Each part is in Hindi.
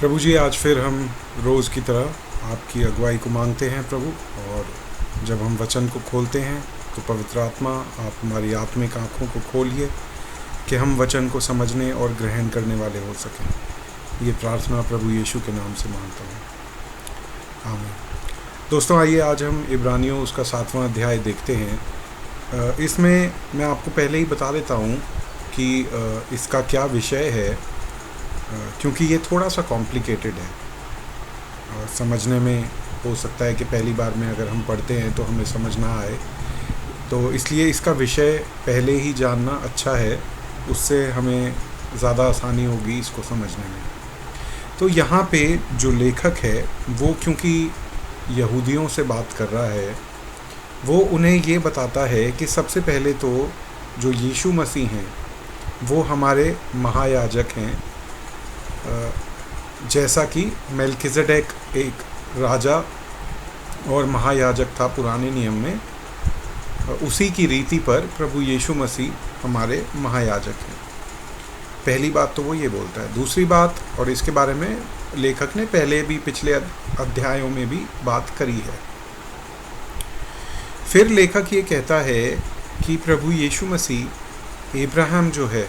प्रभु जी, आज फिर हम रोज़ की तरह आपकी अगुवाई को मांगते हैं प्रभु। और जब हम वचन को खोलते हैं तो पवित्र आत्मा, आप हमारी आत्मिक आँखों को खोलिए कि हम वचन को समझने और ग्रहण करने वाले हो सकें। ये प्रार्थना प्रभु यीशु के नाम से मांगता हूँ, आमीन। दोस्तों, आइए आज हम इब्रानियों उसका 7वां अध्याय देखते हैं। इसमें मैं आपको पहले ही बता देता हूँ कि इसका क्या विषय है, क्योंकि ये थोड़ा सा कॉम्प्लिकेटेड है। समझने में हो सकता है कि पहली बार में अगर हम पढ़ते हैं तो हमें समझ ना आए, तो इसलिए इसका विषय पहले ही जानना अच्छा है। उससे हमें ज़्यादा आसानी होगी इसको समझने में। तो यहाँ पे जो लेखक है वो, क्योंकि यहूदियों से बात कर रहा है, वो उन्हें ये बताता है कि सबसे पहले तो जो यीशु मसीह हैं वो हमारे महायाजक हैं। जैसा कि मेल्किजेडेक एक राजा और महायाजक था पुराने नियम में, उसी की रीति पर प्रभु यीशु मसीह हमारे महायाजक हैं। पहली बात तो वो ये बोलता है। दूसरी बात, और इसके बारे में लेखक ने पहले भी पिछले अध्यायों में भी बात करी है। फिर लेखक ये कहता है कि प्रभु यीशु मसीह इब्राहिम जो है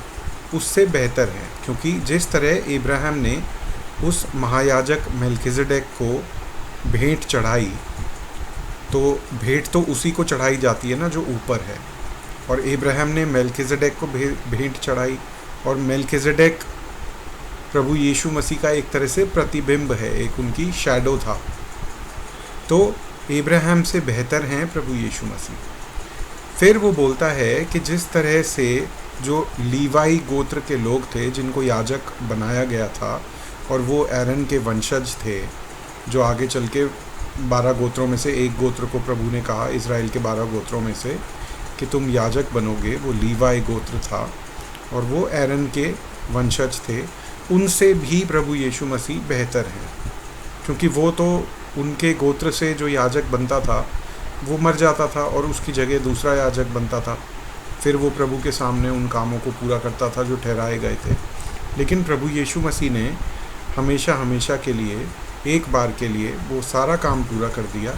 उससे बेहतर है, क्योंकि जिस तरह इब्राहिम ने उस महायाजक मेल्किजेडेक को भेंट चढ़ाई, तो भेंट तो उसी को चढ़ाई जाती है ना जो ऊपर है, और इब्राहिम ने मेल्किजेडेक को भेंट चढ़ाई, और मेल्किजेडेक प्रभु यीशु मसीह का एक तरह से प्रतिबिंब है, एक उनकी शैडो था। तो इब्राहिम से बेहतर हैं प्रभु यीशु मसीह। फिर वो बोलता है कि जिस तरह से जो लीवाई गोत्र के लोग थे जिनको याजक बनाया गया था, और वो एरन के वंशज थे, जो आगे चल के 12 गोत्रों में से एक गोत्र को प्रभु ने कहा इज़राइल के 12 गोत्रों में से कि तुम याजक बनोगे, वो लीवाई गोत्र था और वो एरन के वंशज थे। उनसे भी प्रभु यीशु मसीह बेहतर हैं, क्योंकि वो तो उनके गोत्र से जो याजक बनता था वो मर जाता था और उसकी जगह दूसरा याजक बनता था। फिर वो प्रभु के सामने उन कामों को पूरा करता था जो ठहराए गए थे। लेकिन प्रभु यीशु मसीह ने हमेशा हमेशा के लिए, एक बार के लिए वो सारा काम पूरा कर दिया,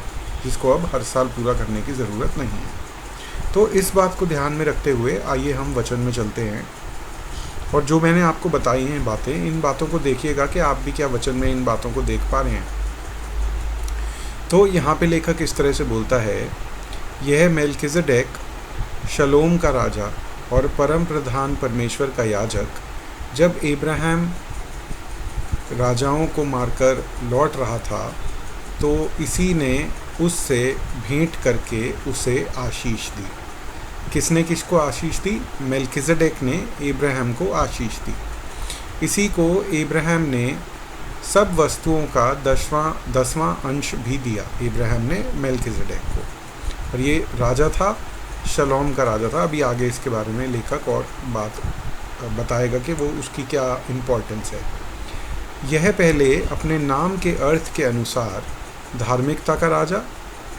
जिसको अब हर साल पूरा करने की ज़रूरत नहीं है। तो इस बात को ध्यान में रखते हुए आइए हम वचन में चलते हैं, और जो मैंने आपको बताई हैं बातें, इन बातों को देखिएगा कि आप भी क्या वचन में इन बातों को देख पा रहे हैं। तो यहाँ पे लेखक इस तरह से बोलता है, यह मेल्किजेडेक शलोम का राजा और परम प्रधान परमेश्वर का याजक, जब इब्राहिम राजाओं को मारकर लौट रहा था, तो इसी ने उससे भेंट करके उसे आशीष दी। किसने किसको आशीष दी? मेल्किजेडेक ने इब्राहिम को आशीष दी। इसी को इब्राहिम ने सब वस्तुओं का 10वां अंश भी दिया, इब्राहिम ने मेल्किजेडेक को। और ये राजा था, शलोम का राजा था। अभी आगे इसके बारे में लेखक और बात बताएगा कि वो उसकी क्या इम्पोर्टेंस है। यह पहले अपने नाम के अर्थ के अनुसार धार्मिकता का राजा,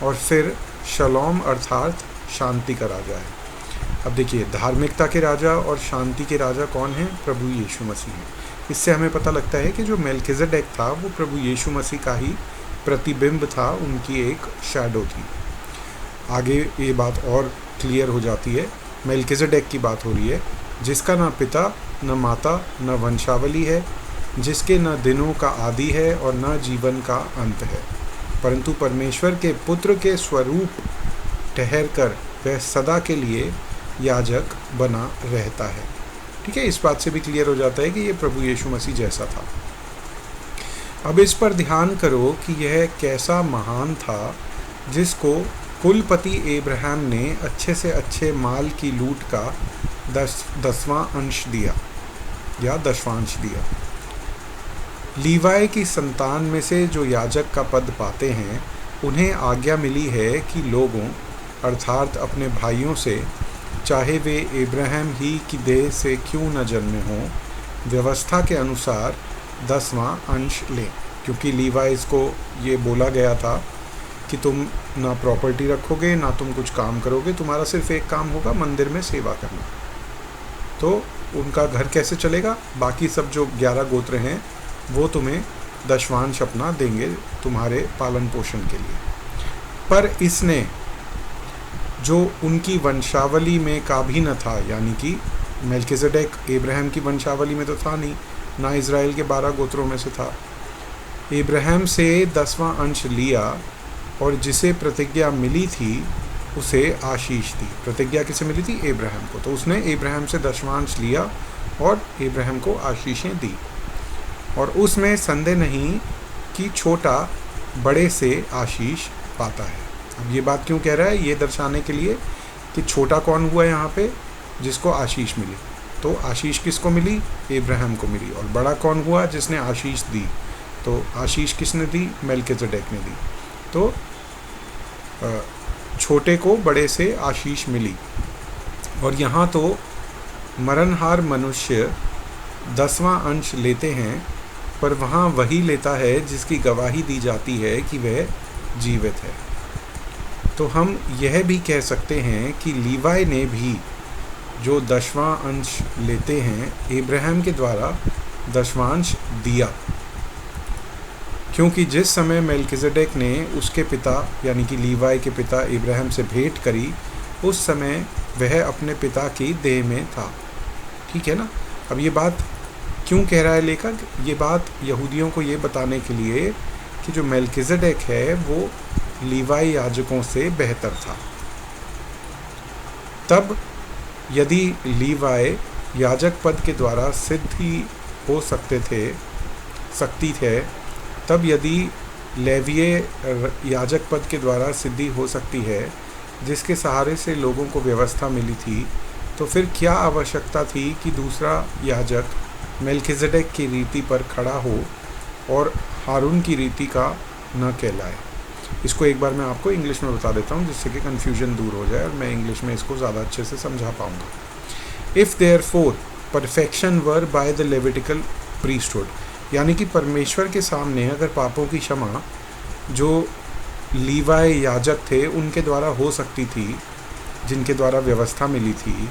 और फिर शलोम अर्थात शांति का राजा है। अब देखिए, धार्मिकता के राजा और शांति के राजा कौन हैं? प्रभु यीशु मसीह हैं। इससे हमें पता लगता है कि जो मेल्किजेडेक था वो प्रभु यीशु मसीह का ही प्रतिबिंब था, उनकी एक शैडो थी। आगे ये बात और क्लियर हो जाती है। मेल्किजेडेक की बात हो रही है, जिसका न पिता न माता न वंशावली है, जिसके न दिनों का आदि है और न जीवन का अंत है, परंतु परमेश्वर के पुत्र के स्वरूप ठहर कर वह सदा के लिए याजक बना रहता है। ठीक है, इस बात से भी क्लियर हो जाता है कि ये प्रभु यीशु मसीह जैसा था। अब इस पर ध्यान करो कि यह कैसा महान था, जिसको कुलपति इब्राहिम ने अच्छे से अच्छे माल की लूट का 10वां अंश दिया या दशवांश दिया। लीवाई की संतान में से जो याजक का पद पाते हैं, उन्हें आज्ञा मिली है कि लोगों अर्थात अपने भाइयों से, चाहे वे इब्राहिम ही की देह से क्यों न जन्मे हों, व्यवस्था के अनुसार 10वां अंश लें। क्योंकि लीवाइस को ये बोला गया था कि तुम ना प्रॉपर्टी रखोगे, ना तुम कुछ काम करोगे, तुम्हारा सिर्फ एक काम होगा, मंदिर में सेवा करना। तो उनका घर कैसे चलेगा? बाकी सब जो 11 गोत्र हैं वो तुम्हें दशवांश अपना देंगे तुम्हारे पालन पोषण के लिए। पर इसने जो उनकी वंशावली में का भी न था, यानी कि मेल्किसेडेक इब्राहिम की वंशावली में तो था नहीं, ना इज़राइल के 12 गोत्रों में से था, इब्राहिम से 10वां अंश लिया और जिसे प्रतिज्ञा मिली थी उसे आशीष दी। प्रतिज्ञा किसे मिली थी? इब्राहिम को। तो उसने इब्राहिम से 10वां अंश लिया और इब्राहिम को आशीषें दी। और उसमें संदेह नहीं कि छोटा बड़े से आशीष पाता है। अब ये बात क्यों कह रहा है? ये दर्शाने के लिए कि छोटा कौन हुआ यहाँ पे जिसको आशीष मिली। तो आशीष किसको मिली? इब्राहिम को मिली। और बड़ा कौन हुआ जिसने आशीष दी? तो आशीष किसने दी? मेल्किसेडेक ने दी। तो छोटे को बड़े से आशीष मिली। और यहाँ तो मरणहार मनुष्य 10वां अंश लेते हैं, पर वहाँ वही लेता है जिसकी गवाही दी जाती है कि वह जीवित है। तो हम यह भी कह सकते हैं कि लीवाई ने भी जो 10वां अंश लेते हैं इब्राहिम के द्वारा दशवांश दिया, क्योंकि जिस समय मेल्किसेडेक ने उसके पिता यानी कि लीवाई के पिता इब्राहिम से भेंट करी, उस समय वह अपने पिता की देह में था। ठीक है ना? अब ये बात क्यों कह रहा है लेखक? ये बात यहूदियों को ये बताने के लिए कि जो मेल्किसेडेक है वो लीवाई याजकों से बेहतर था। तब यदि लीवाई याजक पद के द्वारा सिद्धि हो सकती थे, तब यदि लेवीय याजक पद के द्वारा सिद्धि हो सकती है जिसके सहारे से लोगों को व्यवस्था मिली थी, तो फिर क्या आवश्यकता थी कि दूसरा याजक मेल्किसेडेक की रीति पर खड़ा हो और हारून की रीति का न कहलाए। इसको एक बार मैं आपको इंग्लिश में बता देता हूँ जिससे कि कन्फ्यूजन दूर हो जाए और मैं इंग्लिश में इसको ज़्यादा अच्छे से समझा पाऊँगा। If therefore perfection were by the Levitical priesthood, यानी कि परमेश्वर के सामने अगर पापों की क्षमा जो लीवाई याजक थे उनके द्वारा हो सकती थी, जिनके द्वारा व्यवस्था मिली थी,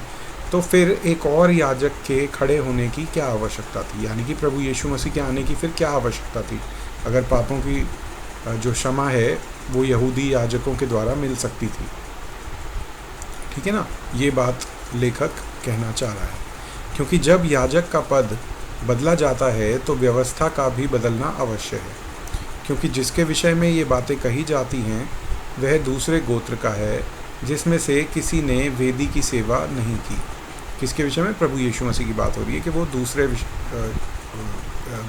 तो फिर एक और याजक के खड़े होने की क्या आवश्यकता थी? यानी कि प्रभु यीशु मसीह के आने की फिर क्या आवश्यकता थी? अगर पापों की जो क्षमा है वो यहूदी याजकों के द्वारा मिल सकती थी। ठीक है ना? ये बात लेखक कहना चाह रहा है, क्योंकि जब याजक का पद बदला जाता है तो व्यवस्था का भी बदलना अवश्य है, क्योंकि जिसके विषय में ये बातें कही जाती हैं वह दूसरे गोत्र का है जिसमें से किसी ने वेदी की सेवा नहीं की। किसके विषय में? प्रभु यीशु मसीह की बात हो रही है कि वो दूसरे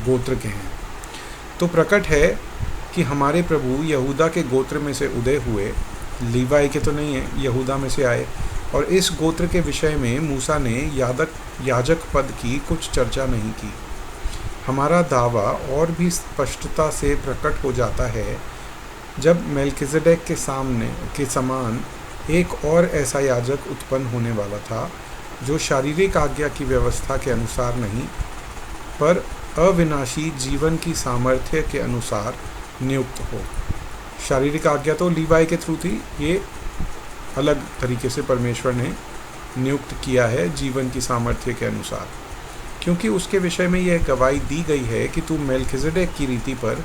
गोत्र के हैं। तो प्रकट है कि हमारे प्रभु यहूदा के गोत्र में से उदय हुए, लीवाई के तो नहीं है, यहूदा में से आए। और इस गोत्र के विषय में मूसा ने याजक पद की कुछ चर्चा नहीं की। हमारा दावा और भी स्पष्टता से प्रकट हो जाता है जब मेल्किसेडेक के समान एक और ऐसा याजक उत्पन्न होने वाला था जो शारीरिक आज्ञा की व्यवस्था के अनुसार नहीं, पर अविनाशी जीवन की सामर्थ्य के अनुसार नियुक्त हो। शारीरिक आज्ञा तो लीवाई के थ्रू थी, ये अलग तरीके से परमेश्वर ने नियुक्त किया है जीवन की सामर्थ्य के अनुसार, क्योंकि उसके विषय में यह गवाही दी गई है कि तू मेल्किसेडेक की रीति पर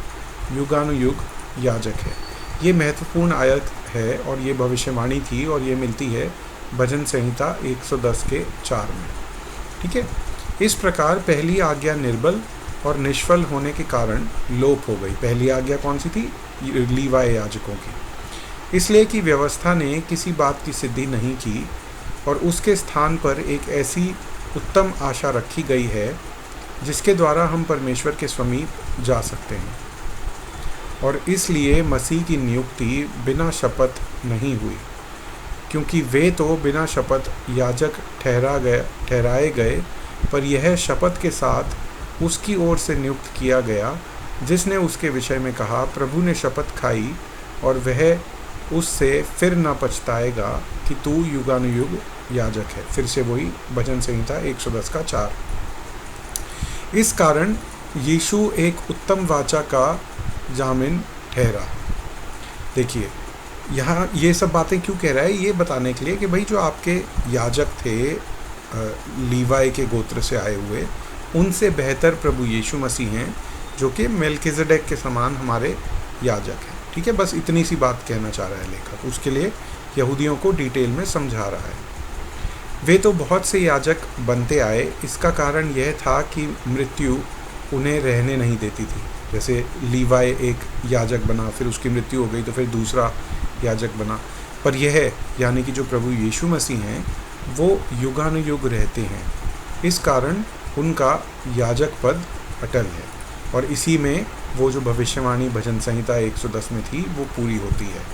युगानुयुग याजक है। ये महत्वपूर्ण आयत है और ये भविष्यवाणी थी और ये मिलती है भजन संहिता 110 के 4 में। ठीक है? इस प्रकार पहली आज्ञा निर्बल और निष्फल होने के कारण लोप हो गई। पहली आज्ञा कौन सी थी? लीवाई याजकों की। इसलिए कि व्यवस्था ने किसी बात की सिद्धि नहीं की और उसके स्थान पर एक ऐसी उत्तम आशा रखी गई है जिसके द्वारा हम परमेश्वर के समीप जा सकते हैं। और इसलिए मसीह की नियुक्ति बिना शपथ नहीं हुई, क्योंकि वे तो बिना शपथ याजक ठहराए गए, पर यह शपथ के साथ उसकी ओर से नियुक्त किया गया जिसने उसके विषय में कहा, प्रभु ने शपथ खाई और वह उससे फिर न पछताएगा कि तू युगानुयुग याजक है। फिर से वही भजन संहिता 110 का 4। इस कारण यीशु एक उत्तम वाचा का जामिन ठहरा। देखिए यहाँ ये सब बातें क्यों कह रहा है? ये बताने के लिए कि भाई जो आपके याजक थे लीवाई के गोत्र से आए हुए, उनसे बेहतर प्रभु यीशु मसीह हैं जो कि मेल्किजेडेक के समान हमारे याजक हैं। ठीक है, बस इतनी सी बात कहना चाह रहा है लेखक, उसके लिए यहूदियों को डिटेल में समझा रहा है। वे तो बहुत से याजक बनते आए, इसका कारण यह था कि मृत्यु उन्हें रहने नहीं देती थी। जैसे लीवाई एक याजक बना, फिर उसकी मृत्यु हो गई तो फिर दूसरा याजक बना, पर यह यानी कि जो प्रभु यीशु मसीह हैं वो युगानुयुग रहते हैं, इस कारण उनका याजक पद अटल है और इसी में वो जो भविष्यवाणी भजन संहिता 110 में थी वो पूरी होती है।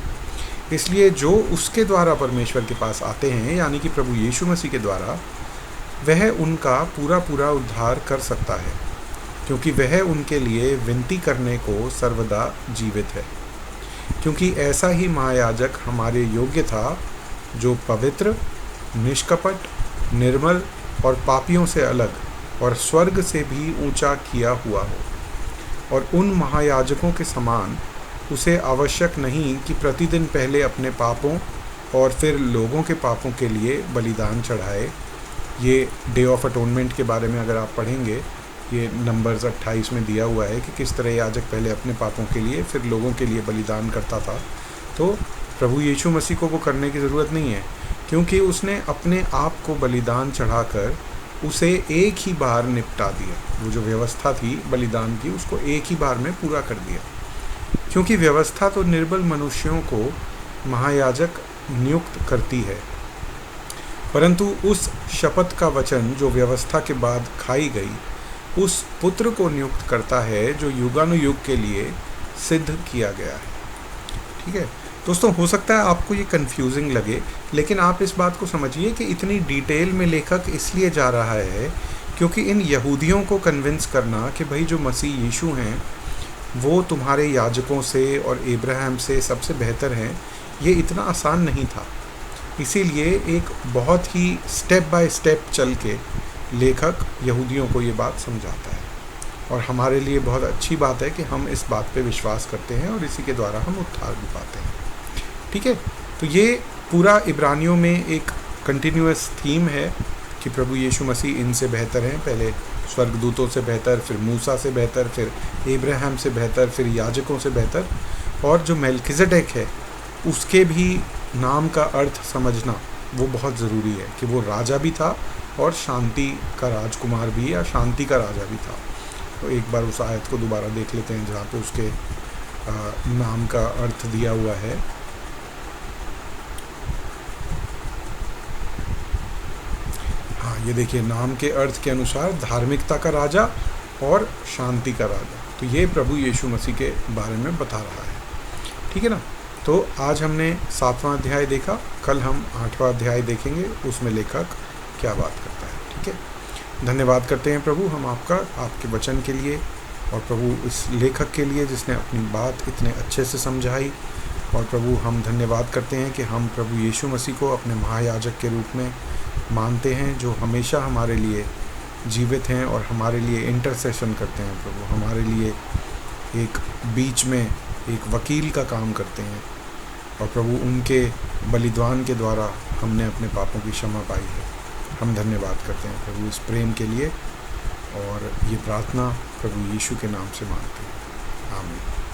इसलिए जो उसके द्वारा परमेश्वर के पास आते हैं यानी कि प्रभु यीशु मसीह के द्वारा, वह उनका पूरा पूरा उद्धार कर सकता है, क्योंकि वह उनके लिए विनती करने को सर्वदा जीवित है। क्योंकि ऐसा ही महायाजक हमारे योग्य था, जो पवित्र, निष्कपट, निर्मल और पापियों से अलग और स्वर्ग से भी ऊंचा किया हुआ हो। और उन महायाजकों के समान उसे आवश्यक नहीं कि प्रतिदिन पहले अपने पापों और फिर लोगों के पापों के लिए बलिदान चढ़ाए। ये डे ऑफ अटोनमेंट के बारे में अगर आप पढ़ेंगे, ये नंबर्स 28 में दिया हुआ है कि किस तरह याजक पहले अपने पापों के लिए फिर लोगों के लिए बलिदान करता था। तो प्रभु यीशु मसीह को वो करने की ज़रूरत नहीं है, क्योंकि उसने अपने आप को बलिदान चढ़ाकर उसे एक ही बार निपटा दिया। वो जो व्यवस्था थी बलिदान की, उसको एक ही बार में पूरा कर दिया। क्योंकि व्यवस्था तो निर्बल मनुष्यों को महायाजक नियुक्त करती है, परंतु उस शपथ का वचन जो व्यवस्था के बाद खाई गई, उस पुत्र को नियुक्त करता है जो युगानुयुग के लिए सिद्ध किया गया है। ठीक है दोस्तों, हो सकता है आपको ये कंफ्यूजिंग लगे, लेकिन आप इस बात को समझिए कि इतनी डिटेल में लेखक इसलिए जा रहा है क्योंकि इन यहूदियों को कन्विंस करना कि भाई जो मसीह यीशु हैं वो तुम्हारे याजकों से और इब्राहिम से सबसे बेहतर हैं, ये इतना आसान नहीं था। इसीलिए एक बहुत ही स्टेप बाय स्टेप चल के लेखक यहूदियों को ये बात समझाता है, और हमारे लिए बहुत अच्छी बात है कि हम इस बात पे विश्वास करते हैं और इसी के द्वारा हम उद्धार भी पाते हैं। ठीक है, तो ये पूरा इब्रानियों में एक कंटिन्यूअस थीम है कि प्रभु यीशु मसीह इनसे बेहतर हैं, पहले स्वर्गदूतों से बेहतर, फिर मूसा से बेहतर, फिर इब्राहिम से बेहतर, फिर याजकों से बेहतर। और जो मेल्किजेडेक है उसके भी नाम का अर्थ समझना वो बहुत ज़रूरी है कि वो राजा भी था और शांति का राजकुमार भी, या शांति का राजा भी था। तो एक बार उस आयत को दोबारा देख लेते हैं जहाँ पे उसके नाम का अर्थ दिया हुआ है। हाँ, ये देखिए, नाम के अर्थ के अनुसार धार्मिकता का राजा और शांति का राजा। तो ये प्रभु यीशु मसीह के बारे में बता रहा है। ठीक है ना। तो आज हमने 7वां अध्याय देखा, कल हम 8वां अध्याय देखेंगे, उसमें लेखक क्या बात करता है। ठीक है, धन्यवाद करते हैं प्रभु हम आपका, आपके वचन के लिए, और प्रभु इस लेखक के लिए जिसने अपनी बात इतने अच्छे से समझाई। और प्रभु हम धन्यवाद करते हैं कि हम प्रभु यीशु मसीह को अपने महायाजक के रूप में मानते हैं, जो हमेशा हमारे लिए जीवित हैं और हमारे लिए इंटरसेशन करते हैं। प्रभु हमारे लिए एक बीच में एक वकील का काम करते हैं, और प्रभु उनके बलिदान के द्वारा हमने अपने पापों की क्षमा पाई है। हम धन्यवाद करते हैं प्रभु इस प्रेम के लिए, और ये प्रार्थना प्रभु यीशु के नाम से मांगते हैं। आमीन।